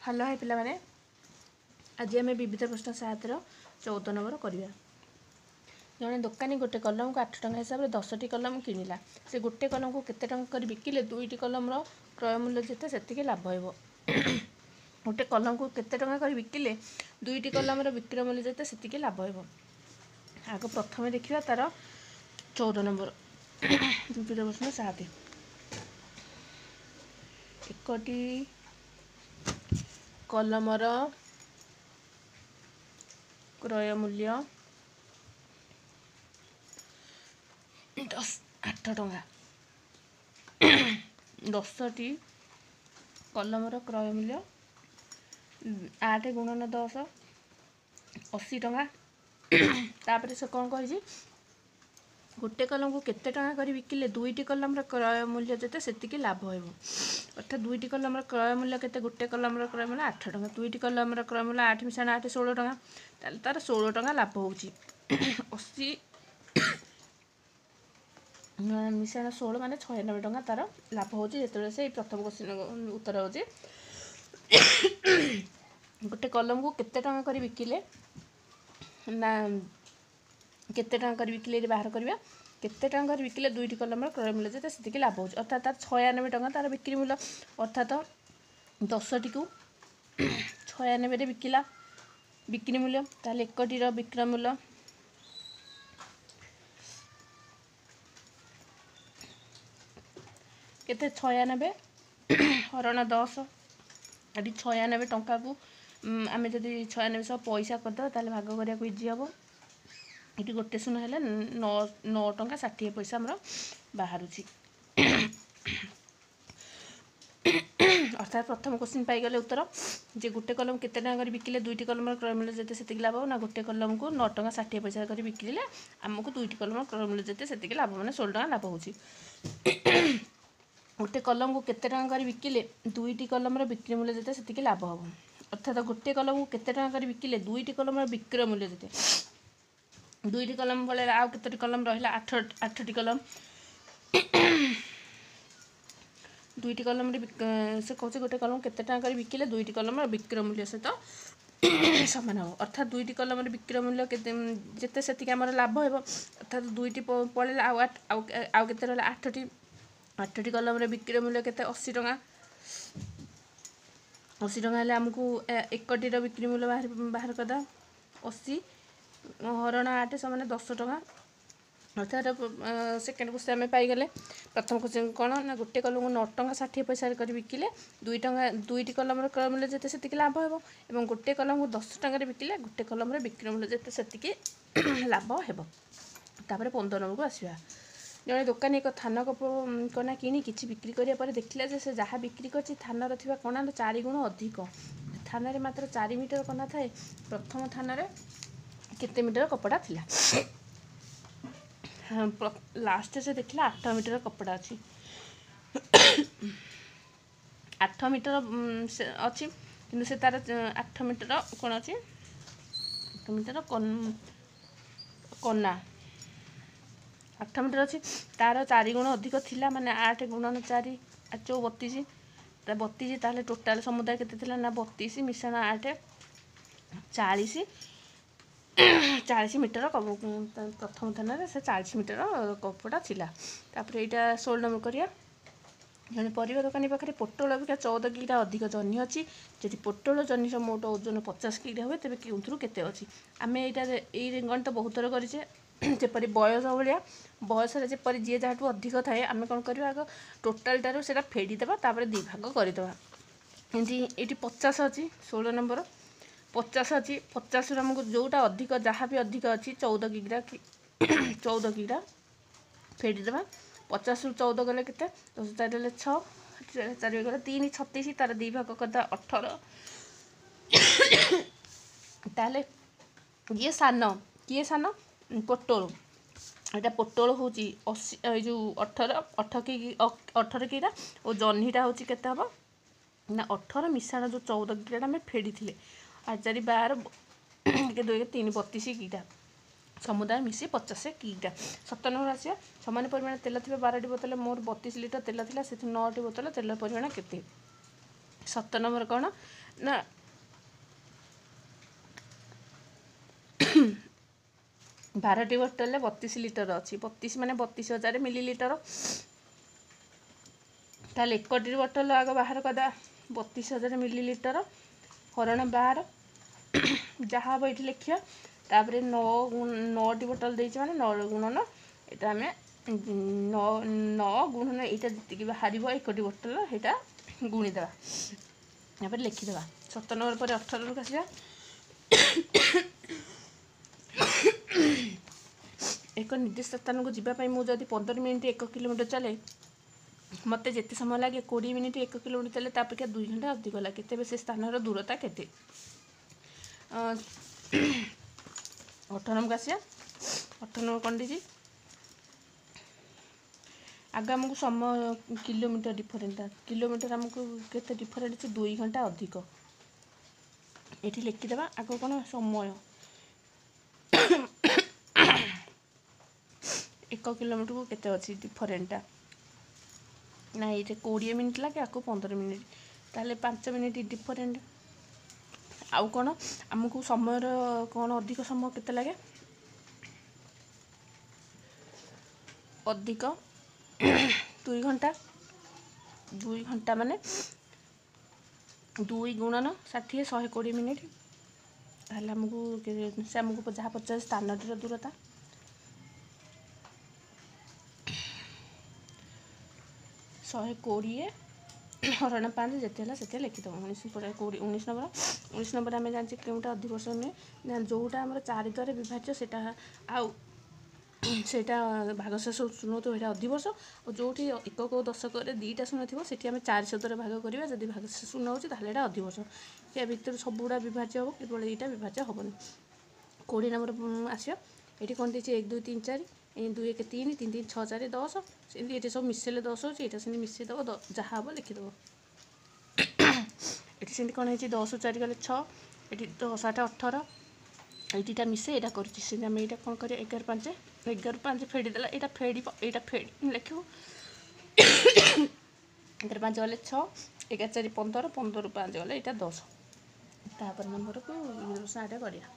Hello है पिला माने आज आम विविध प्रश्न 7 14 नंबर करवा। जड़े दोकानी गोटे कलम को 8 टଙ୍କା हिसाब से 10टी कलम किणिला। से गोटे कलम को केते टଙ୍କା कर बिकिले 2टी कलम क्रय मूल्य जिते सेतिकी लाभ हो। गोटे कलम को केते टଙ୍କା कर बिकिले 2टी कलम बिक्री मूल्य जिते सेतिकी लाभ हो। आग प्रथम देखा तार 14 नंबर विविध प्रश्न 7। एकटी कलमर क्रय मूल्य 8 टଙ୍କା। 10टी कलमर क्रय मूल्य 8 × 10 80 टଙ୍କା। तापर से कौन कही गोटे कलम को केते टଙ୍କା कर बिकिले 2टी कलम क्रय मूल्य जिते सेतिकी लाभ हो। अर्थात 2टी कलम क्रय मूल्य केते गोटे कलम क्रय मूल्य 8 टଙ୍କା। 2टी कलम क्रय मूल्य 8 मिशाण 8 16 टଙ୍କା। ताले तार 16 टଙ୍କା लाभ होउची। 80 मिशाण 16 माने 96 टଙ୍କା तार लाभ होउची। जेतेबेले से प्रथम क्वेश्चन उत्तर होउची गोटे कलम को केते टଙ୍କା कर बिकिले ना केते टଙ୍କା कर बिकिले बाहर करवा केते टଙ୍କା कर बिकिले 2टी कलम क्रय मूल्य जिते सेतिकी लाभ होउची। अर्थात तार 96 टଙ୍କା तार बिक्री मूल्य। अर्थात 10टी को 96 रे बिकिला बिक्री मूल्य। ताले एकटीर बिक्रय मूल्य केते 96 हरण 10 ये 96 टଙ୍କା को आम जब 96 पैसा करदे ताले भाग करिया इजी हम। ये गोटे शून्य है 9 टଙ୍କା 60 पैसा आमर बाहर। अर्थात प्रथम क्वेश्चन पाईगले उत्तर जे गोटे कलम केते टଙ୍କା कर बिकिले 2टी कलम क्रय मूल्य जिते सेतिकी लाभ हो ना गोटे कलम को 9 टଙ୍କା 60 पैसा कर बिकिले आमको 2टी कलम क्रय मूल्य जिते सेतिकी लाभ माने 16 टଙ୍କା लाभ होउची। गोटे कलम को केते टଙ୍କା कर बिकिले 2टी कलम बिक्री मूल्य जिते सेतिकी लाभ हो। अर्थात गोटे कलम को केते टଙ୍କା कर बिकिले 2टी कलम बिक्रय मूल्य जिते 2टी कलम बोले आउ केतोटी कलम रहिला 8टी कलम 2टी कलम से कौन गोटे कलम केते टଙ୍କା कर बिकिले 2टी कलम बिक्रय मूल्य सहित सामान हो। अर्थात 2टी कलम बिक्रय मूल्य जिते सेतिकी आमर लाभ हो। अर्थात 2टी पड़े आउ केते रहा 8टी कलम बिक्रय मूल्य केते 80 टଙ୍କା। 80 टଙ୍କା हेले आमको एकटीर बिक्री मूल्य बाहर करदा 80 हरण 8 समान 10 टଙ୍କା। अर्थात सेकेंड क्वेश्चन आम पाईगले। प्रथम क्वेश्चन कौन ना गोटे कलम को 9 टଙ୍କା 60 पैसा कर बिकिले 2टी कलम क्रय मूल्य जिते सेतिकी लाभ हो। एवं गोटे कलम को 10 टଙ୍କା बिकिले गोटे कलम बिक्री मूल्य जिते सेतिकी लाभ हो। तापर 15 नंबर को आसवा। जड़े दोकानी एक थान कना किणी किसी बिक्री कराया देखला से जहाँ बिक्री कर थाना कणा 4 गुण अधिक। थाना रे मात्र 4 मीटर कना थाए। प्रथम थाना रे केते मीटर कपड़ा थिला लास्ट से देखला 8 मीटर कपड़ा अच्छी 8 मीटर अच्छी कि से तार 8 मीटर कौन अच्छी 8 मीटर कना 8 मीटर अच्छी तार 4 गुण अधिक थिला माने 8 × 4 32 32 ताले टोटाल समुदाय केते थिला ना 32 मिशाण 8 40 मीटर प्रथम थाना से 40 मीटर कपड़ा थिला। तापर यहाँ 16 नंबर करिया। जड़े परिवा दोकानी पाखे पोटल अपेक्षा 14 किग्रा अधिक जह्नी अच्छी। जदि पोटल जह्नीर मोट ओजन 50 किग्रा हुए तेज केउथुरु केते अच्छी। आम ये गणित बहुत थर करें जपरी बयस भाया बयस जपरी जी जहाँ अधिक थाए आम कौन करवा आग टोटालटार से फेड़ीदेवा तापर 2 भाग करदे। ये 50 अच्छी 16 नंबर 50 अच्छी 50 आमको जोटा अधिक जहाँ भी अधिक अच्छी 14 किग्रा 14 किग्रा फेड़ीदेवा। 50 ରୁ 14 गले के 10 4 6 4 गले 3 36 तार 2 भाग करदा 18 ताले ये सान किए सान पोटल यहाँ पोटल हूँ 80 जो 18 किग्रा और जह्नीटा हूँ केते हम ना 18 मिशाण जो 14 किग्रा आम फेड़ी थे 8 4 12 2 3 32 किग्रा समुदाय मिसी 50 किग्रा। 17 नंबर आसिया समान परिमाण तेल थी 12टी बोतल मोर 32 लिटर तेल था से 9टी बोतल तेल परिमाण केते 7 ନମ୍ବର କ'ଣ ନା 12ଟି ବୋଟଲରେ 32 ଲିଟର ଅଛି। 32 ମାନେ 32,000 ମିଲିଲିଟର। ତାହେଲେ 1ଟି ବୋଟଲ ଆଗ ବାହାର କରିଦେବା। 32,000 ମିଲିଲିଟର ହରଣ 12 ଯାହା ହେବ ଏଇଠି ଲେଖିବା। ତାପରେ 9ଟି ବୋଟଲ ଦେଇଛି ମାନେ 9 ଗୁଣନ ଏଇଟା ଆମେ 9 ଗୁଣନ ଏଇଟା ଯେତିକି ବାହାରିବ 1ଟି ବୋଟଲ ସେଇଟା ଗୁଣିଦେବା। ତାପରେ ଲେଖିଦେବା। 7 ନମ୍ବର ପରେ 18କୁ ଆସିବା। ଏକ ନିର୍ଦ୍ଦିଷ୍ଟ ସ୍ଥାନକୁ ଯିବା ପାଇଁ ମୁଁ ଯଦି 15 ମିନିଟ୍ 1 କିଲୋମିଟର ଚାଲେ ମୋତେ ଯେତେ ସମୟ ଲାଗେ 20 ମିନିଟ୍ 1 କିଲୋମିଟର ଚାଲେ ତା ଅପେକ୍ଷା 2 ଘଣ୍ଟା ଅଧିକ ଲାଗେ, ତେବେ ସେ ସ୍ଥାନର ଦୂରତା କେତେ? 18 ନମ୍ବରକୁ ଆସିବା। 18 ନମ୍ବର କ'ଣ ଦେଇଛି? ଆଗ ଆମକୁ ସମୟ କିଲୋମିଟର ଡିଫରେଣ୍ଟ, କିଲୋମିଟର ଆମକୁ କେତେ ଡିଫରେଣ୍ଟ ଅଛି? 2 ଘଣ୍ଟା ଅଧିକ। ଏଠି ଲେଖିଦେବା। ଆଗ କ'ଣ ସମୟ 1 କିଲୋମିଟରକୁ କେତେ ଅଛି ଡିଫରେଣ୍ଟଟା? ନା ଏଇଟା 20 ମିନିଟ୍ ଲାଗେ, ଆକୁ 15 ମିନିଟ୍, ତାହେଲେ 5 ମିନିଟ୍ ଡିଫରେଣ୍ଟ। ଆଉ କ'ଣ ଆମକୁ ସମୟର କ'ଣ ଅଧିକ ସମୟ କେତେ ଲାଗେ? ଅଧିକ 2 ଘଣ୍ଟା। 2 ଘଣ୍ଟା ମାନେ 2 ଗୁଣନ 60 120 ମିନିଟ୍। ତାହେଲେ ଆମକୁ ସେ ଆମକୁ ଯାହା ପଚାରେ ସ୍ଥାନଟିର ଦୂରତା। 120 ହରଣ 5 ଯେତେ ହେଲା ସେତେ ଲେଖିଦେବ। 19 ନମ୍ବର ଆମେ ଜାଣିଛେ କେଉଁଟା ଅଧିବର୍ଷ ନୁହେଁ ନା ଯେଉଁଟା ଆମର 4 ଦ୍ୱାରା ବିଭାଜ୍ୟ ସେଇଟା, ଆଉ ସେଇଟା ଭାଗଶେଷ ଶୂନ ଥିବ ସେଇଟା ଅଧିବର୍ଷ, ଆଉ ଯେଉଁଠି ଏକକ ଓ ଦଶକରେ 2ଟା ଶୂନ ଥିବ ସେଠି ଆମେ 400 ଦ୍ୱାରା ଭାଗ କରିବା। ଯଦି ଭାଗଶେଷ ଶୂନ ହେଉଛି ତାହେଲେ ଏଇଟା ଅଧିବର୍ଷ। ୟା ଭିତରୁ ସବୁଗୁଡ଼ା ବିଭାଜ୍ୟ ହେବ, କେବଳ ଏଇଟା ବିଭାଜ୍ୟ ହେବନି। 20 ନମ୍ବର ଆସିବ। ଏଠି କ'ଣ ଦେଇଛି? 1 2 3 4, 2 1 3, 3 3 6 4 10। ସେମିତି ଏଠି ସବୁ ମିଶାଇଲେ 10 ହେଉଛି, ଏଇଟା ସେମିତି ମିଶାଇ ଦେବ, ଯାହା ହେବ ଲେଖିଦେବ। ଏଠି ସେମିତି କ'ଣ ହେଇଛି? 10 4 ଗଲେ 6, ଏଠି 10 8 18, ଏଇଟା ମିଶାଇ ଏଇଟା କରୁଛି। ସେମିତି ଆମେ ଏଇଟା କ'ଣ କରିବା? 11 5 ଫେଡ଼ିଦେଲା, ଏଇଟା ଫେଡ଼ିବ, ଏଇଟା ଫେଡ଼ି ଲେଖିବୁ। 11 5 ଗଲେ 6, 11 4 15, 15 5 ଗଲେ ଏଇଟା 10। ତାପରେ ନମ୍ବରକୁ 2 କରିବା।